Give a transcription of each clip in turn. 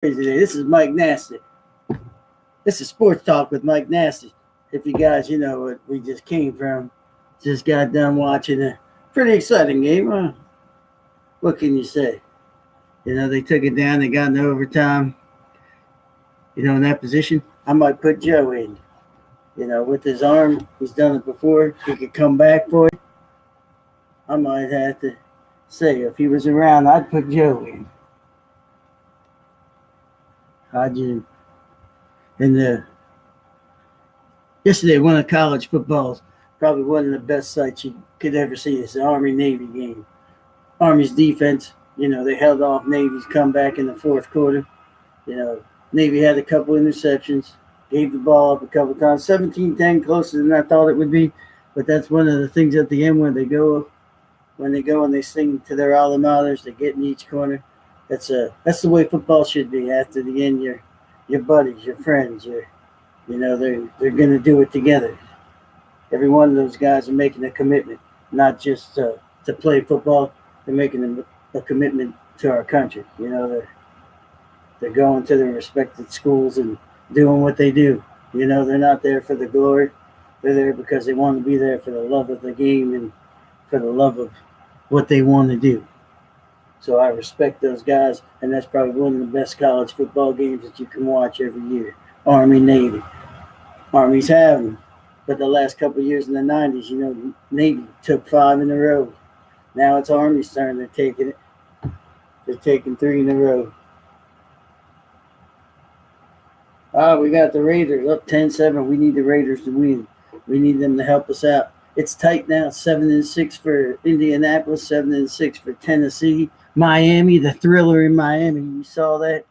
Today. This is Mike Nasty. This is Sports Talk with Mike Nasty. If you guys, what we just came from, just got done watching a pretty exciting game. What can you say? They took it down. They got in overtime. In that position, I might put Joe in. With his arm, he's done it before. He could come back for it. I might have to say, if he was around, I'd put Joe in. How'd you? And yesterday, one of college football's probably one of the best sights you could ever see. It's the Army-Navy game. Army's defense, they held off Navy's comeback in the fourth quarter. Navy had a couple interceptions, gave the ball up a couple times. 17-10, closer than I thought it would be. But that's one of the things at the end when they go and they sing to their alma maters, they get in each corner. That's the way football should be. After the end, your buddies, your friends, they're going to do it together. Every one of those guys are making a commitment, not just to play football. They're making a commitment to our country. They're going to their respected schools and doing what they do. They're not there for the glory. They're there because they want to be there for the love of the game and for the love of what they want to do. So I respect those guys, and that's probably one of the best college football games that you can watch every year. Army-Navy. Army's having them. But the last couple of years in the 90s, Navy took 5 in a row. Now it's Army's turn. They're taking it. They're taking 3 in a row. We got the Raiders up 10-7. We need the Raiders to win. We need them to help us out. It's tight now. 7-6 for Indianapolis, 7-6 for Tennessee. Miami, the thriller in Miami. You saw that?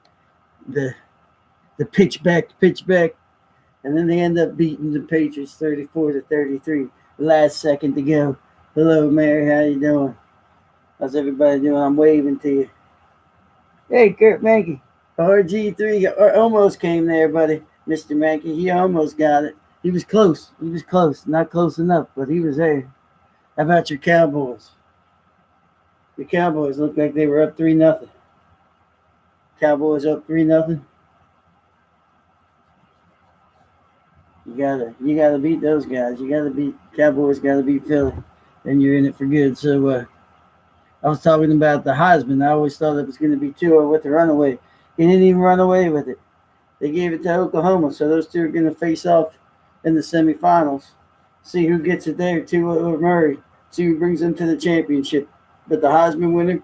The pitch back. And then they end up beating the Patriots 34-33. Last second to go. Hello, Mary. How you doing? How's everybody doing? I'm waving to you. Hey, Kurt Mankey. RG3 almost came there, buddy. Mr. Mankey. He almost got it. He was close. Not close enough, but he was there. How about your Cowboys? The Cowboys looked like they were up 3-0. Cowboys up 3-0. You gotta beat those guys. Cowboys gotta beat Philly. Then you're in it for good. So I was talking about the Heisman. I always thought it was gonna be Tua with the runaway. He didn't even run away with it. They gave it to Oklahoma. So those two are gonna face off in the semifinals. See who gets it there, Tua or Murray. See who brings them to the championship. But the Heisman winner,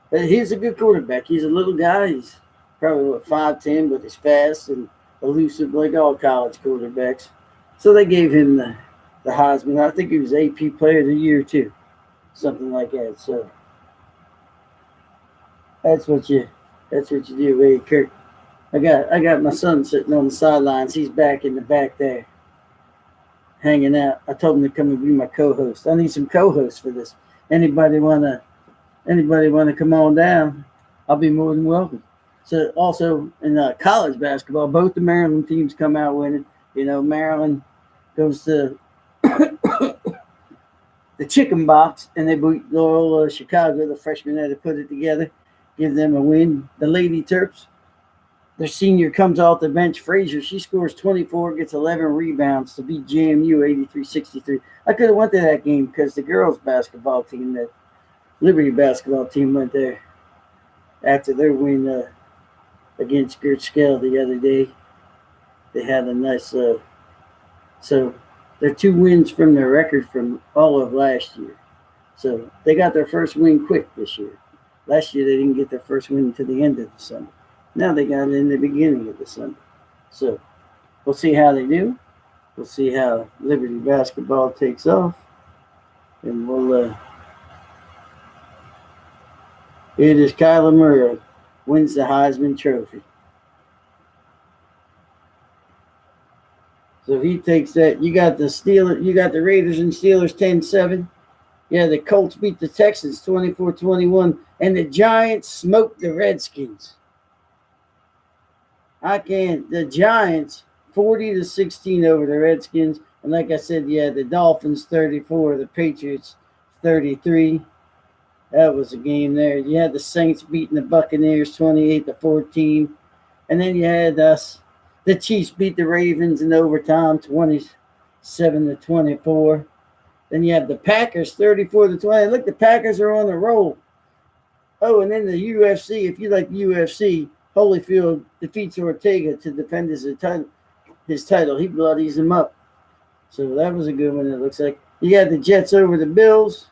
he's a good quarterback. He's a little guy. He's probably 5'10", but he's fast and elusive like all college quarterbacks. So they gave him the Heisman. I think he was AP Player of the Year too, something like that. So that's what you do, hey Kurt. I got my son sitting on the sidelines. He's back in the back there, hanging out. I told him to come and be my co-host. I need some co-hosts for this. Anybody wanna come on down? I'll be more than welcome. So also in college basketball, both the Maryland teams come out winning. Maryland goes to the chicken box and they beat Loyola Chicago, the freshmen that had put it together, give them a win. The Lady Terps, their senior comes off the bench, Frazier. She scores 24, gets 11 rebounds to beat JMU 83-63. I could have went to that game because the girls basketball team, that Liberty basketball team, went there after their win against Gert Skell the other day. They had a nice so they're 2 wins from their record from all of last year. So they got their first win quick this year. Last year they didn't get their first win until the end of the summer. Now they got it in the beginning of the summer. So we'll see how they do. We'll see how Liberty basketball takes off. And it is Kyler Murray wins the Heisman Trophy. So if he takes that, you got the Raiders and Steelers 10-7. Yeah, the Colts beat the Texans 24-21, and the Giants smoked the Redskins. The Giants 40-16 over the Redskins. And like I said, the Dolphins 34, the Patriots 33. That was a game there. You had the Saints beating the Buccaneers 28-14. And then you had us. The Chiefs beat the Ravens in overtime 27-24. Then you have the Packers 34-20. Look, the Packers are on a roll. Oh, and then the UFC, if you like the UFC, Holyfield defeats Ortega to defend his title. He bloodies him up. So that was a good one, it looks like. You had the Jets over the Bills.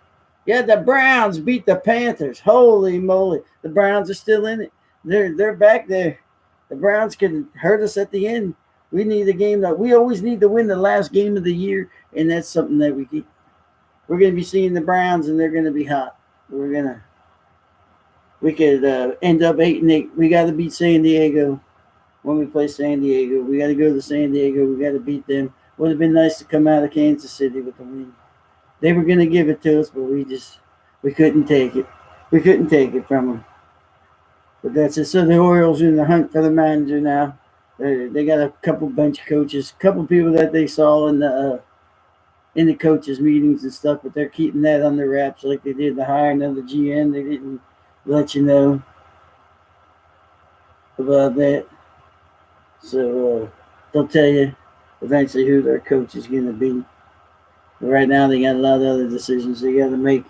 You had the Browns beat the Panthers. Holy moly. The Browns are still in it. They're back there. The Browns can hurt us at the end. We need a game that we always need to win the last game of the year, and that's something that we're going to be seeing the Browns, and they're going to be hot. We could end up 8-8. We got to beat San Diego when we play San Diego. We got to go to San Diego. We got to beat them. Would have been nice to come out of Kansas City with the win. They were going to give it to us, but we couldn't take it. We couldn't take it from them. But that's it. So the Orioles are in the hunt for the manager now. They got a couple bench coaches, a couple people that they saw in the coaches meetings and stuff, but they're keeping that under wraps like they did the hiring of the GM. They didn't let you know about that. So they'll tell you eventually who their coach is going to be. But right now they got a lot of other decisions they got to make.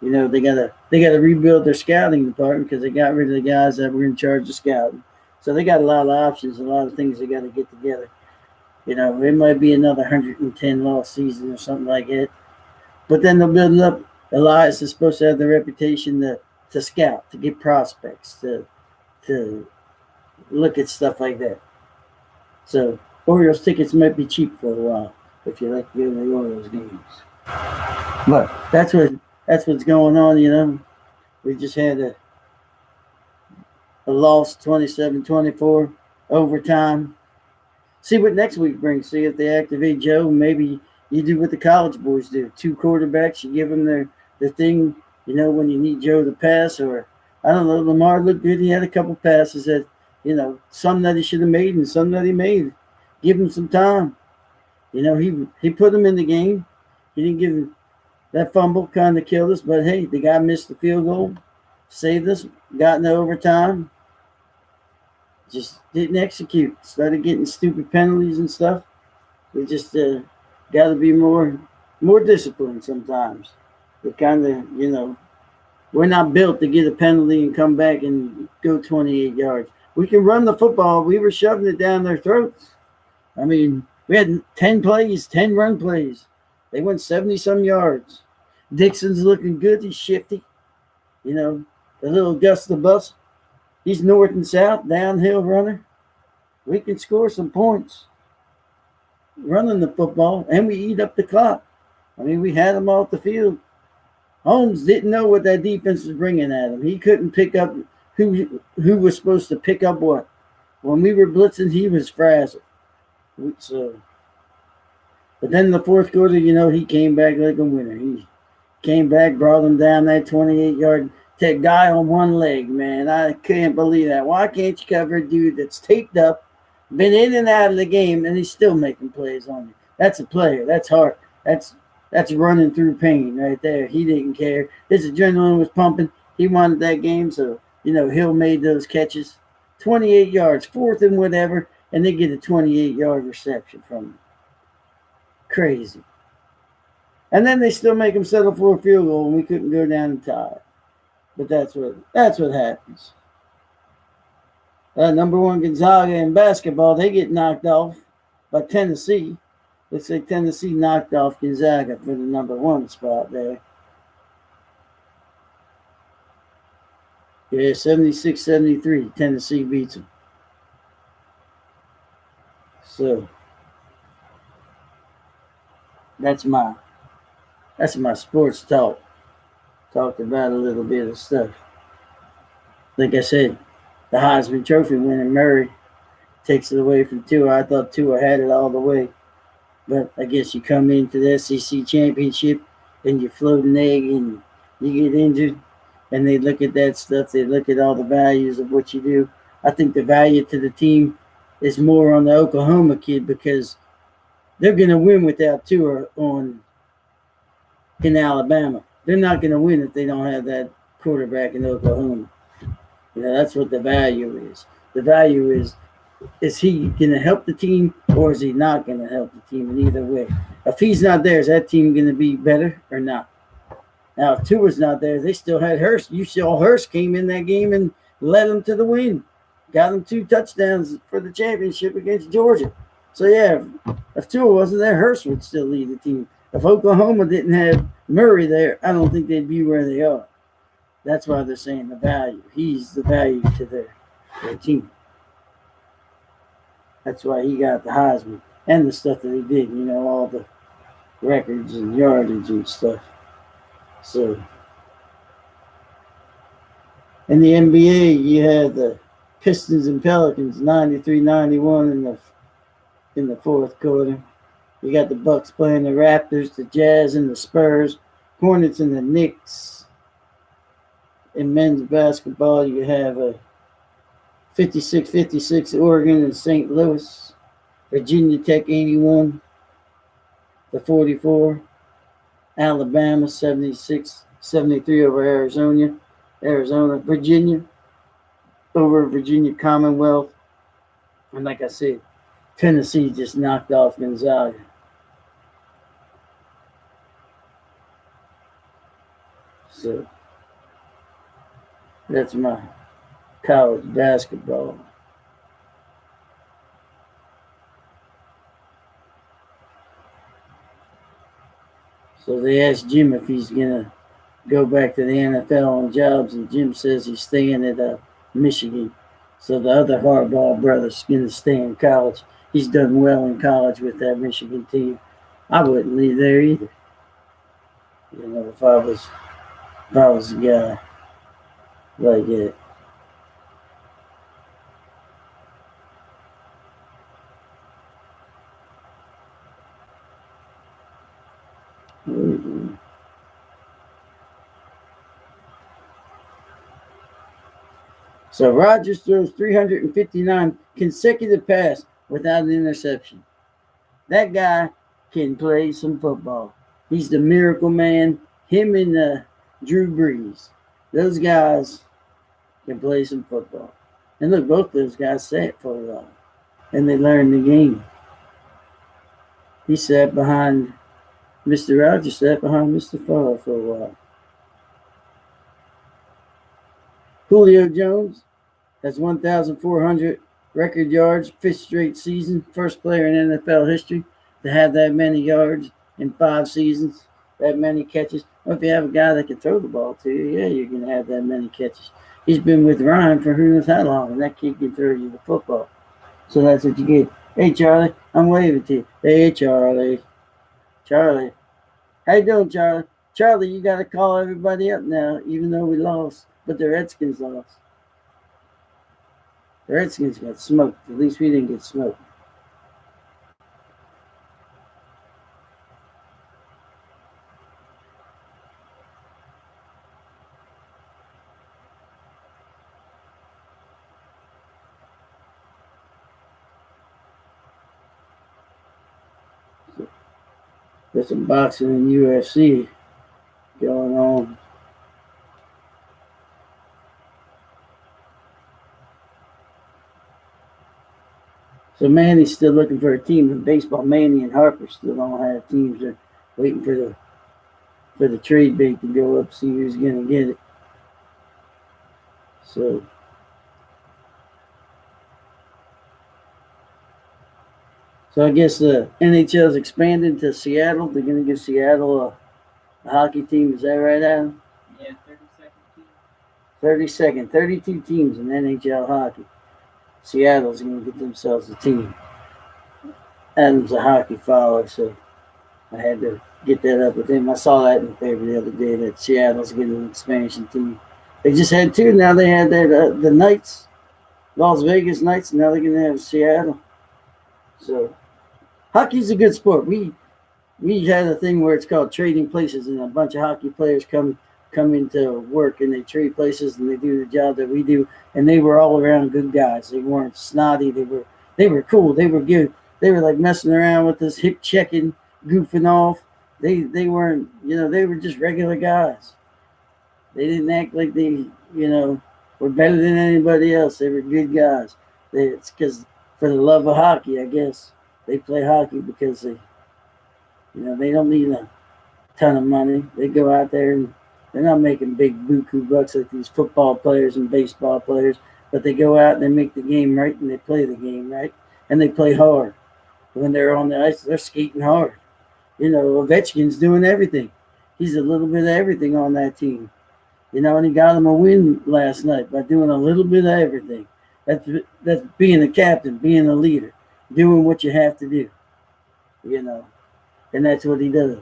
You know, they got to rebuild their scouting department because they got rid of the guys that were in charge of scouting. So they got a lot of options, a lot of things they got to get together. You know, it might be another 110 loss season or something like that. But then they'll build it up. Elias is supposed to have the reputation to scout, to get prospects, to look at stuff like that. So Orioles tickets might be cheap for a while if you like to go to the Orioles games. But that's what's going on, you know. We just had a loss 27-24 overtime. See what next week brings. See if they activate Joe. Maybe you do what the college boys do. 2 quarterbacks, you give them the thing, you know, when you need Joe to pass. Or, I don't know, Lamar looked good. He had a couple passes that, you know, some that he should have made and some that he made. Give him some time. You know, he put him in the game. He didn't give him that fumble, kind of killed us. But, hey, the guy missed the field goal, saved us, got into overtime. Just didn't execute. Started getting stupid penalties and stuff. We just got to be more disciplined sometimes. We kind of, you know, we're not built to get a penalty and come back and go 28 yards. We can run the football. We were shoving it down their throats. I mean, we had 10 run plays. They went 70-some yards. Dixon's looking good. He's shifty. You know, the little Gus the Bus. He's north and south, downhill runner. We can score some points running the football, and we eat up the clock. I mean, we had him off the field. Holmes didn't know what that defense was bringing at him. He couldn't pick up who was supposed to pick up what. When we were blitzing, he was frazzled. So, but then in the fourth quarter, you know, he came back like a winner. He came back, brought him down that 28-yard. That guy on one leg, man. I can't believe that. Why can't you cover a dude that's taped up, been in and out of the game, and he's still making plays on you? That's a player. That's hard. That's running through pain right there. He didn't care. His adrenaline was pumping. He wanted that game, so, you know, Hill made those catches. 28 yards, fourth and whatever, and they get a 28-yard reception from him. Crazy. And then they still make him settle for a field goal, and we couldn't go down and tie it. But that's what happens. Number 1 Gonzaga in basketball, they get knocked off by Tennessee. Looks like Tennessee knocked off Gonzaga for the number 1 spot there. Yeah, 76-73. Tennessee beats them. So that's my sports talk. Talked about a little bit of stuff. Like I said, the Heisman Trophy winner Murray takes it away from Tua. I thought Tua had it all the way. But I guess you come into the SEC championship and you float an egg and you get injured. And they look at that stuff. They look at all the values of what you do. I think the value to the team is more on the Oklahoma kid because they're going to win without Tua in Alabama. they're not going to win if they don't have that quarterback in Oklahoma. That's what the value is. The value is he going to help the team or is he not going to help the team in either way? If he's not there, is that team going to be better or not? Now, if Tua's not there, they still had Hurst. You saw Hurst came in that game and led them to the win. Got them 2 touchdowns for the championship against Georgia. So, yeah, if Tua wasn't there, Hurst would still lead the team. If Oklahoma didn't have Murray there, I don't think they'd be where they are. That's why they're saying the value. He's the value to their team. That's why he got the Heisman and the stuff that he did, all the records and yardage and stuff. So, in the NBA, you had the Pistons and Pelicans 93-91 in the fourth quarter. You got the Bucks playing the Raptors, the Jazz and the Spurs, Hornets and the Knicks. In men's basketball, you have a 56-56 Oregon and St. Louis. Virginia Tech 81-44. Alabama 76-73 over Arizona. Virginia over Virginia Commonwealth. And like I said, Tennessee just knocked off Gonzaga. So that's my college basketball. So they asked Jim if he's going to go back to the NFL on jobs, and Jim says he's staying at Michigan. So the other Harbaugh brother's going to stay in college. He's done well in college with that Michigan team. I wouldn't leave there either. If I was a guy like that. So Rodgers throws 359 consecutive passes without an interception. That guy can play some football. He's the miracle man. Him and Drew Brees. Those guys can play some football. And look, both those guys sat for a while. And they learned the game. He sat behind Mr. Rodgers, sat behind Mr. Favre for a while. Julio Jones has 1,400 record yards, 5th straight season. First player in NFL history to have that many yards in 5 seasons, that many catches. Well, if you have a guy that can throw the ball to you, yeah, you're going to have that many catches. He's been with Ryan for who knows how long, and that kid can throw you the football. So that's what you get. Hey, Charlie, I'm waving to you. Hey, Charlie. Charlie. How you doing, Charlie? Charlie, you got to call everybody up now, even though we lost. But the Redskins lost. The Redskins got smoked. At least we didn't get smoked. There's some boxing and UFC going on. So Manny's still looking for a team in baseball. Manny and Harper still don't have teams. They're waiting for the trade bait to go up, see who's going to get it. So I guess the NHL is expanding to Seattle. They're going to give Seattle a hockey team. Is that right, Adam? Yeah, 32nd team. 32 teams in NHL hockey. Seattle's going to get themselves a team. Adam's a hockey follower, so I had to get that up with him. I saw that in the paper the other day that Seattle's getting an expansion team. They just had 2. Now they had the Knights, Las Vegas Knights, and now they're going to have Seattle. So hockey's a good sport. We had a thing where it's called trading places, and a bunch of hockey players come into work and they trade places and they do the job that we do. And they were all around good guys. They weren't snotty. They were cool. They were good. They were like messing around with us, hip checking, goofing off. They weren't, they were just regular guys. They didn't act like they, were better than anybody else. They were good guys. It's because for the love of hockey, I guess. They play hockey because they don't need a ton of money. They go out there and they're not making big buku bucks like these football players and baseball players, but they go out and they make the game right and they play the game right and they play hard. When they're on the ice, they're skating hard. Ovechkin's doing everything. He's a little bit of everything on that team. And he got him a win last night by doing a little bit of everything. That's being a captain, being a leader, doing what you have to do. And that's what he does.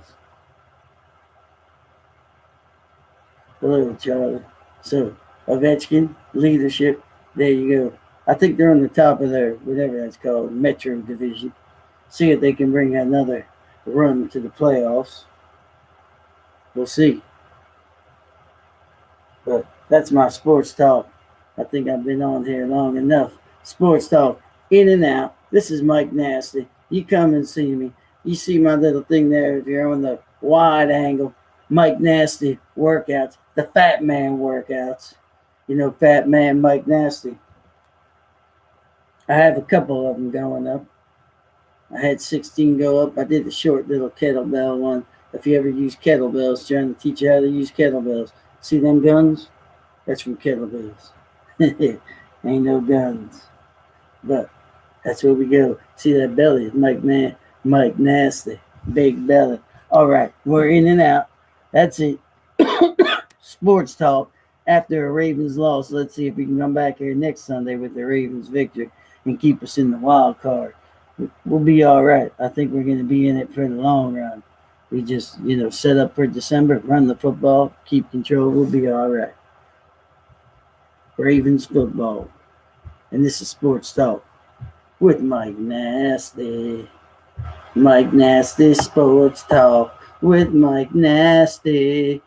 Hello, Charlie. So, Ovechkin, leadership, there you go. I think they're on the top of their, whatever that's called, Metro Division. See if they can bring another run to the playoffs. We'll see. But that's my sports talk. I think I've been on here long enough. Sports talk, in and out. This is Mike Nasty. You come and see me. You see my little thing there if you're on the wide angle. Mike Nasty workouts, the Fat Man workouts. Fat Man Mike Nasty. I have a couple of them going up. I had 16 go up. I did the short little kettlebell one. If you ever use kettlebells, trying to teach you how to use kettlebells. See them guns? That's from kettlebells. Ain't no guns. But that's where we go. See that belly? Mike Nasty. Big belly. All right. We're in and out. That's it. Sports talk after a Ravens loss. Let's see if we can come back here next Sunday with the Ravens victory and keep us in the wild card. We'll be all right. I think we're going to be in it for the long run. We just, set up for December, run the football, keep control. We'll be all right. Ravens football. And this is Sports Talk with Mike Nasty. Mike Nasty Sports Talk with Mike Nasty.